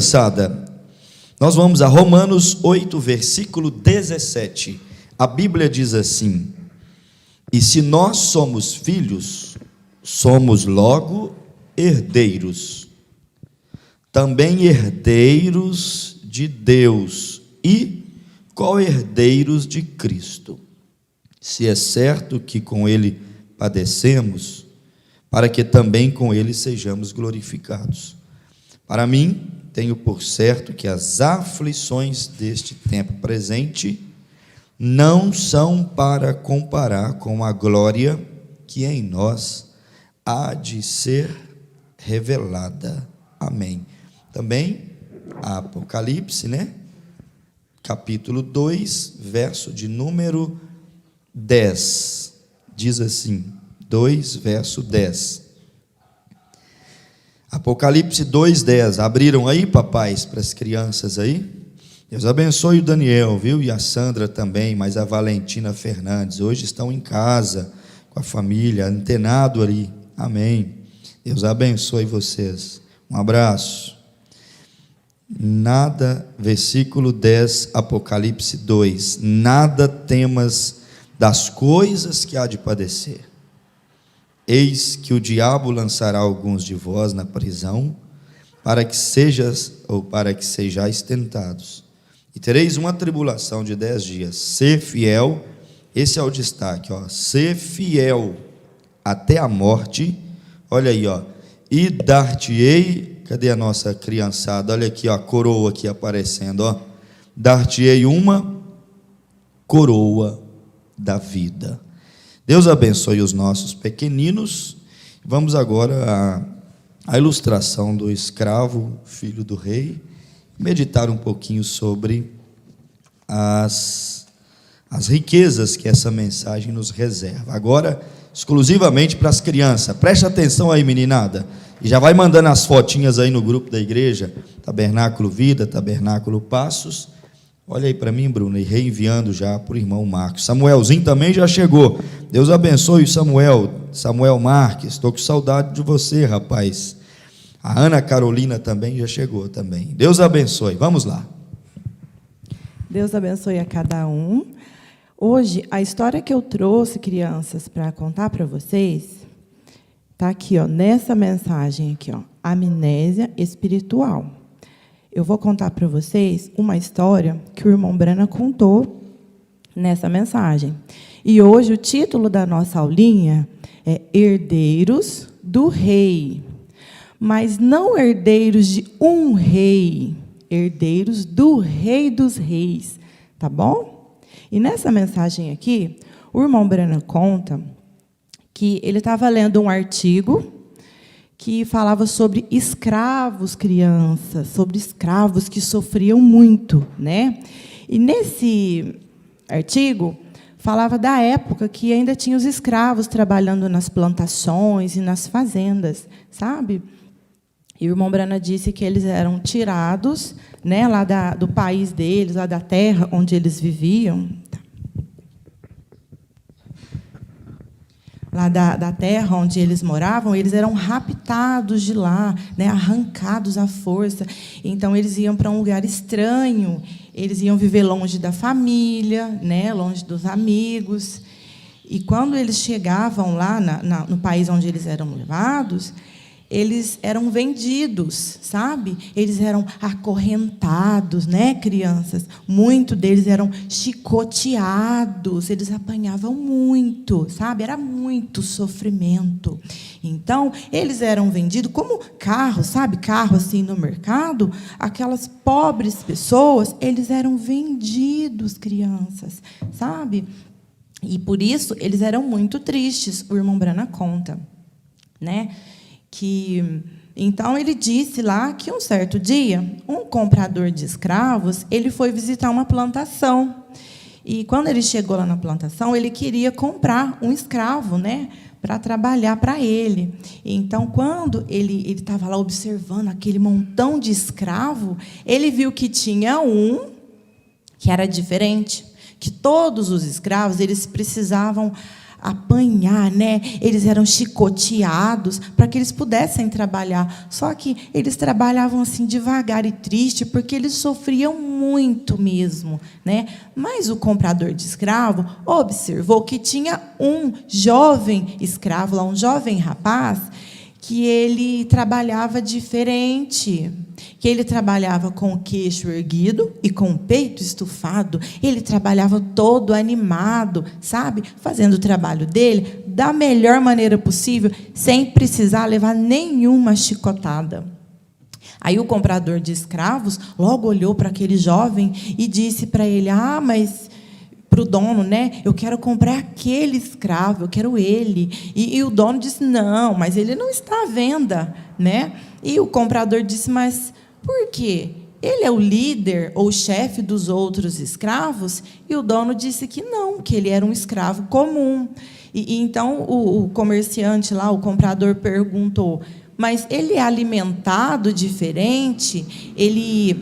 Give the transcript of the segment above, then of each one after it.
criançada? Nós vamos a Romanos 8, versículo 17. A Bíblia diz assim: e se nós somos filhos, somos logo herdeiros, também herdeiros de Deus e co-herdeiros de Cristo, se é certo que com Ele padecemos, para que também com Ele sejamos glorificados. Para mim, tenho por certo que as aflições deste tempo presente não são para comparar com a glória que em nós há de ser revelada. Amém. Também, Apocalipse, capítulo 2, verso de número 10, diz assim, 2, verso 10. Apocalipse 2:10, abriram aí, papais, para as crianças aí? Deus abençoe o Daniel, viu? E a Sandra também, mas a Valentina Fernandes, hoje estão em casa, com a família, antenado ali, amém. Deus abençoe vocês, um abraço. Nada, versículo 10, Apocalipse 2, nada temas das coisas que há de padecer. Eis que o diabo lançará alguns de vós na prisão, para que sejais tentados. E tereis uma tribulação de 10 dias. Ser fiel, esse é o destaque, ser fiel até a morte. Olha aí, e dar-te-ei, cadê a nossa criançada? Olha aqui, a coroa aqui aparecendo, dar-te-ei uma coroa da vida. Deus abençoe os nossos pequeninos. Vamos agora à ilustração do escravo, filho do rei, meditar um pouquinho sobre as riquezas que essa mensagem nos reserva. Agora, exclusivamente para as crianças. Preste atenção aí, meninada. E já vai mandando as fotinhas aí no grupo da igreja, Tabernáculo Vida, Tabernáculo Passos. Olha aí para mim, Bruno, e reenviando já para o irmão Marcos. Samuelzinho também já chegou. Deus abençoe o Samuel Marques. Estou com saudade de você, rapaz. A Ana Carolina também já chegou também. Deus abençoe. Vamos lá. Deus abençoe a cada um. Hoje, a história que eu trouxe, crianças, para contar para vocês, está aqui, nessa mensagem aqui, amnésia espiritual. Eu vou contar para vocês uma história que o irmão Brana contou nessa mensagem. E hoje o título da nossa aulinha é Herdeiros do Rei. Mas não herdeiros de um rei, herdeiros do Rei dos Reis, tá bom? E nessa mensagem aqui, o irmão Brana conta que ele estava lendo um artigo que falava sobre escravos, crianças, sobre escravos que sofriam muito, E nesse artigo falava da época que ainda tinha os escravos trabalhando nas plantações e nas fazendas, sabe? E o irmão Brana disse que eles eram tirados, lá do país deles, lá da terra onde eles viviam, lá da terra onde eles moravam, eles eram raptados de lá, arrancados à força. Então, eles iam para um lugar estranho, eles iam viver longe da família, longe dos amigos. E, quando eles chegavam lá no país onde eles eram levados, eles eram vendidos, sabe? Eles eram acorrentados, crianças? Muitos deles eram chicoteados, eles apanhavam muito, sabe? Era muito sofrimento. Então, eles eram vendidos como carro, sabe? Carro assim no mercado. Aquelas pobres pessoas, eles eram vendidos, crianças, sabe? E, por isso, eles eram muito tristes, o irmão Brana conta, Então, ele disse lá que, um certo dia, um comprador de escravos, ele foi visitar uma plantação. E, quando ele chegou lá na plantação, ele queria comprar um escravo, para trabalhar para ele. Então, quando ele estava lá observando aquele montão de escravo, ele viu que tinha um que era diferente, que todos os escravos eles precisavam apanhar, né? Eles eram chicoteados para que eles pudessem trabalhar. Só que eles trabalhavam assim devagar e triste, porque eles sofriam muito mesmo, né? Mas o comprador de escravo observou que tinha um jovem escravo lá, um jovem rapaz, que ele trabalhava diferente, que ele trabalhava com o queixo erguido e com o peito estufado. Ele trabalhava todo animado, sabe? Fazendo o trabalho dele da melhor maneira possível, sem precisar levar nenhuma chicotada. Aí o comprador de escravos logo olhou para aquele jovem e disse para ele: mas para o dono, né? Eu quero comprar aquele escravo, eu quero ele. E o dono disse: não, mas ele não está à venda, né? E o comprador disse: mas por quê? Ele é o líder ou chefe dos outros escravos? E o dono disse que não, que ele era um escravo comum. E então o comerciante lá, o comprador, perguntou: mas ele é alimentado diferente? Ele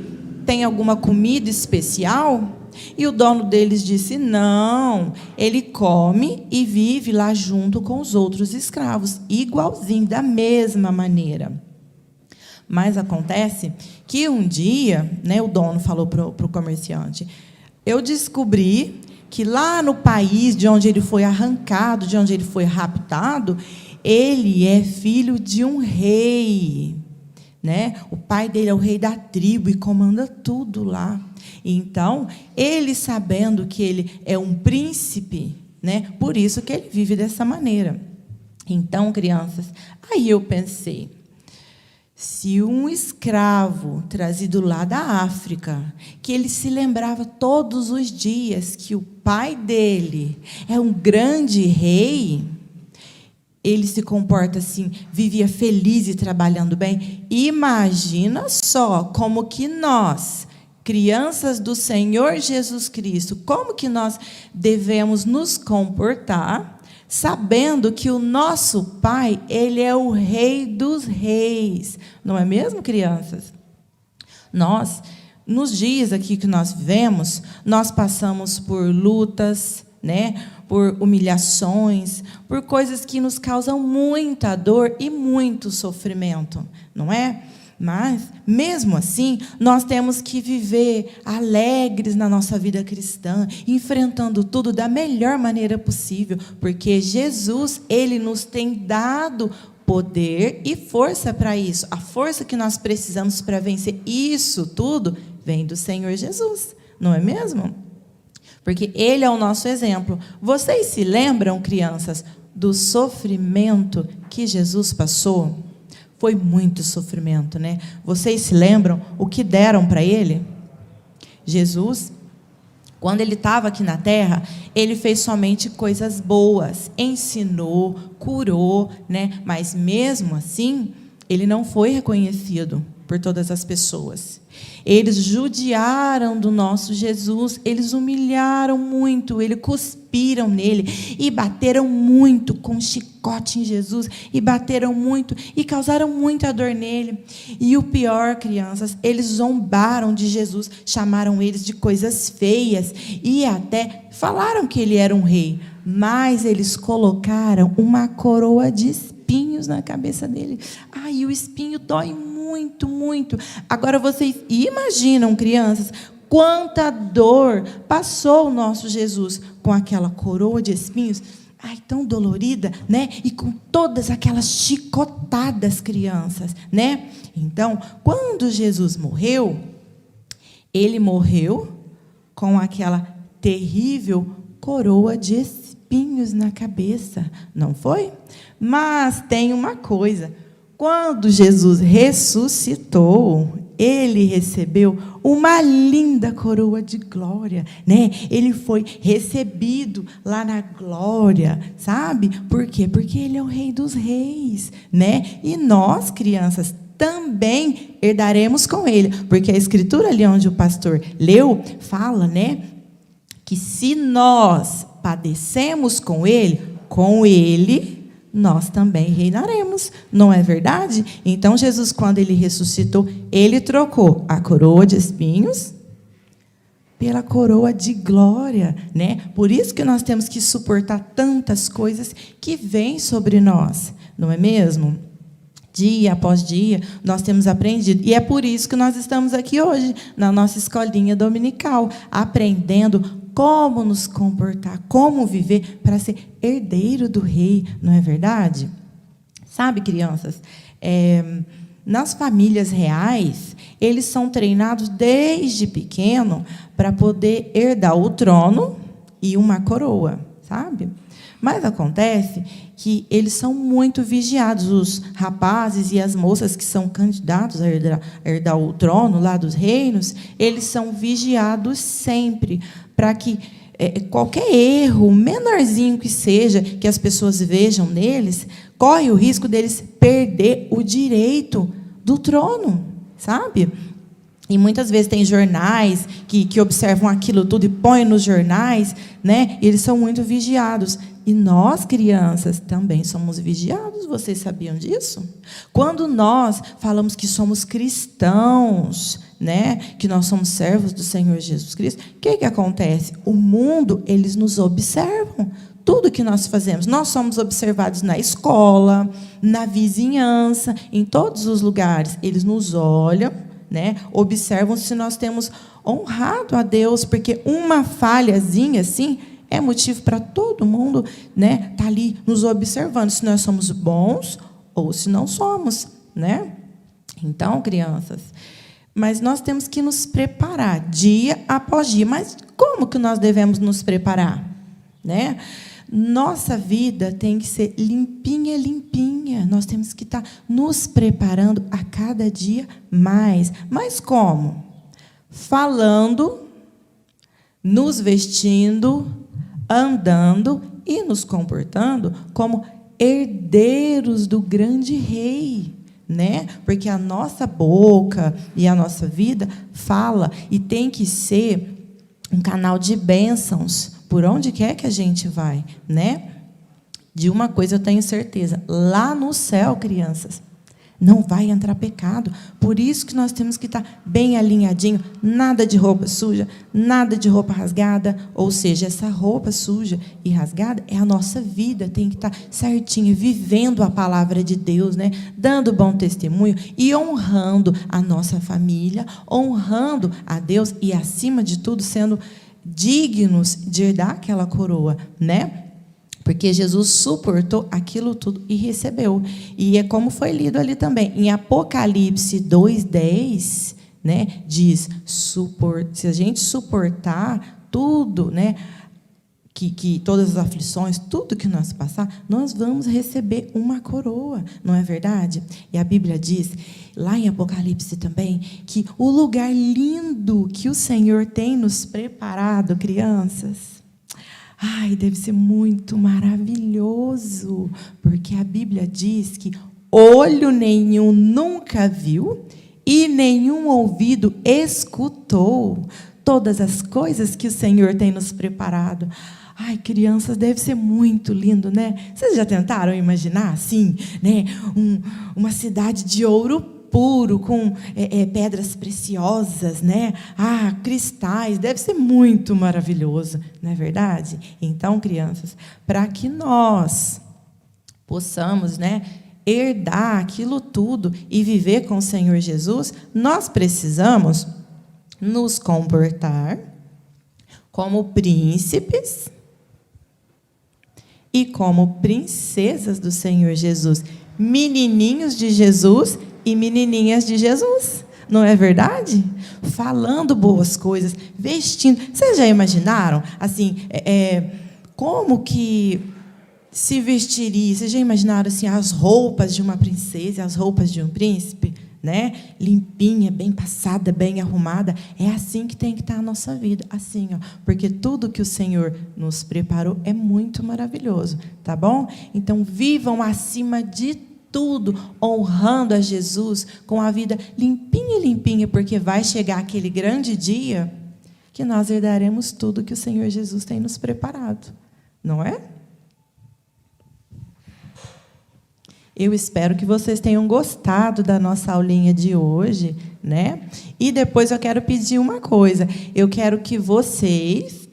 tem alguma comida especial? E o dono deles disse: não, ele come e vive lá junto com os outros escravos, igualzinho, da mesma maneira. Mas acontece que um dia, né, o dono falou para o comerciante: eu descobri que lá no país de onde ele foi arrancado, de onde ele foi raptado, ele é filho de um rei, né? O pai dele é o rei da tribo e comanda tudo lá. Então, ele, sabendo que ele é um príncipe, né? Por isso que ele vive dessa maneira. Então, crianças, aí eu pensei: se um escravo trazido lá da África, que ele se lembrava todos os dias que o pai dele é um grande rei, ele se comporta assim, vivia feliz e trabalhando bem, imagina só como que nós, crianças do Senhor Jesus Cristo, como que nós devemos nos comportar, sabendo que o nosso Pai, Ele é o Rei dos Reis. Não é mesmo, crianças? Nós, nos dias aqui que nós vivemos, nós passamos por lutas, né? Por humilhações, por coisas que nos causam muita dor e muito sofrimento, não é? Mas, mesmo assim, nós temos que viver alegres na nossa vida cristã, enfrentando tudo da melhor maneira possível, porque Jesus, Ele nos tem dado poder e força para isso. A força que nós precisamos para vencer isso tudo vem do Senhor Jesus, não é mesmo? Porque Ele é o nosso exemplo. Vocês se lembram, crianças, do sofrimento que Jesus passou? Foi muito sofrimento, né? Vocês se lembram o que deram para Ele? Jesus, quando Ele estava aqui na terra, Ele fez somente coisas boas, ensinou, curou, né? Mas mesmo assim, Ele não foi reconhecido por todas as pessoas. Eles judiaram do nosso Jesus, eles humilharam muito, eles cuspiram nele e bateram muito com chicote em Jesus, e bateram muito e causaram muita dor nele. E o pior, crianças, eles zombaram de Jesus, chamaram eles de coisas feias e até falaram que ele era um rei, mas eles colocaram uma coroa de espinhos na cabeça dele. Ai, o espinho dói muito, muito. Agora vocês imaginam, crianças, quanta dor passou o nosso Jesus com aquela coroa de espinhos, ai, tão dolorida, né? E com todas aquelas chicotadas, crianças, né? Então, quando Jesus morreu, ele morreu com aquela terrível coroa de espinhos na cabeça, não foi? Mas tem uma coisa: quando Jesus ressuscitou, ele recebeu uma linda coroa de glória, né? Ele foi recebido lá na glória, sabe? Por quê? Porque ele é o Rei dos Reis, né? E nós, crianças, também herdaremos com ele, porque a escritura ali onde o pastor leu fala, né, que se nós padecemos com ele nós também reinaremos, não é verdade? Então, Jesus, quando ele ressuscitou, ele trocou a coroa de espinhos pela coroa de glória, né? Por isso que nós temos que suportar tantas coisas que vêm sobre nós, não é mesmo? Dia após dia, nós temos aprendido. E é por isso que nós estamos aqui hoje, na nossa escolinha dominical, aprendendo como nos comportar, como viver para ser herdeiro do rei, não é verdade? Sabe, crianças, nas famílias reais, eles são treinados desde pequeno para poder herdar o trono e uma coroa, sabe? Mas acontece que eles são muito vigiados, os rapazes e as moças que são candidatos a herdar o trono lá dos reinos, eles são vigiados sempre, para que qualquer erro, menorzinho que seja, que as pessoas vejam neles, corre o risco deles perder o direito do trono, sabe? E muitas vezes tem jornais que observam aquilo tudo e põem nos jornais, né? E eles são muito vigiados. E nós, crianças, também somos vigiados. Vocês sabiam disso? Quando nós falamos que somos cristãos, né? Que nós somos servos do Senhor Jesus Cristo, o que acontece? O mundo, eles nos observam. Tudo que nós fazemos, nós somos observados na escola, na vizinhança, em todos os lugares. Eles nos olham, né? Observam se nós temos honrado a Deus, porque uma falhazinha assim é motivo para todo mundo, né, tá ali nos observando se nós somos bons ou se não somos, né? Então, crianças, mas nós temos que nos preparar dia após dia. Mas como que nós devemos nos preparar, né? Nossa vida tem que ser limpinha, limpinha. Nós temos que estar nos preparando a cada dia mais. Mas como? Falando, nos vestindo, andando e nos comportando como herdeiros do grande rei, né? Porque a nossa boca e a nossa vida fala e tem que ser um canal de bênçãos por onde quer que a gente vai, né? De uma coisa eu tenho certeza, lá no céu, crianças, não vai entrar pecado. Por isso que nós temos que estar bem alinhadinho, nada de roupa suja, nada de roupa rasgada, ou seja, essa roupa suja e rasgada é a nossa vida, tem que estar certinha, vivendo a palavra de Deus, né? Dando bom testemunho e honrando a nossa família, honrando a Deus e, acima de tudo, sendo dignos de herdar aquela coroa, né? Porque Jesus suportou aquilo tudo e recebeu. E é como foi lido ali também. Em Apocalipse 2:10, né, diz, se a gente suportar tudo, né, que todas as aflições, tudo que nós passar, nós vamos receber uma coroa, não é verdade? E a Bíblia diz, lá em Apocalipse também, que o lugar lindo que o Senhor tem nos preparado, crianças, ai, deve ser muito maravilhoso, porque a Bíblia diz que olho nenhum nunca viu e nenhum ouvido escutou todas as coisas que o Senhor tem nos preparado. Ai, crianças, deve ser muito lindo, né? Vocês já tentaram imaginar assim, né? Uma cidade de ouro puro, com pedras preciosas, né? Ah, cristais, deve ser muito maravilhoso, não é verdade? Então, crianças, para que nós possamos, né, herdar aquilo tudo e viver com o Senhor Jesus, nós precisamos nos comportar como príncipes e como princesas do Senhor Jesus, menininhos de Jesus e menininhas de Jesus, não é verdade? Falando boas coisas, vestindo. Vocês já imaginaram, assim, como que se vestiria? Vocês já imaginaram, assim, as roupas de uma princesa, as roupas de um príncipe, né? Limpinha, bem passada, bem arrumada. É assim que tem que estar a nossa vida, assim, ó, porque tudo que o Senhor nos preparou é muito maravilhoso, tá bom? Então, vivam acima de tudo, honrando a Jesus, com a vida limpinha, limpinha, porque vai chegar aquele grande dia que nós herdaremos tudo que o Senhor Jesus tem nos preparado, não é? Eu espero que vocês tenham gostado da nossa aulinha de hoje, né? E depois eu quero pedir uma coisa. Eu quero que vocês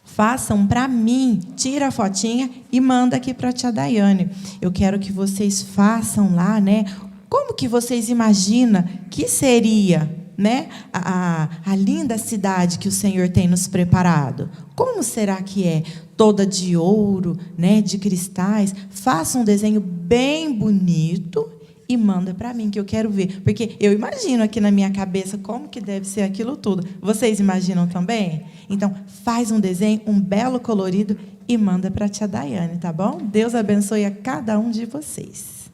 façam para mim, tira a fotinha e manda aqui para a tia Daiane. Eu quero que vocês façam lá, né? Como que vocês imaginam que seria, né, a linda cidade que o Senhor tem nos preparado? Como será que é? Toda de ouro, né, de cristais. Faça um desenho bem bonito e manda para mim, que eu quero ver. Porque eu imagino aqui na minha cabeça como que deve ser aquilo tudo. Vocês imaginam também? Então, faz um desenho, um belo colorido, e manda para a tia Daiane, tá bom? Deus abençoe a cada um de vocês.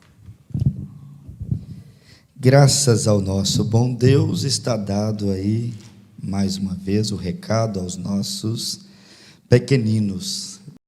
Graças ao nosso bom Deus, está dado aí, mais uma vez, o recado aos nossos pequeninos.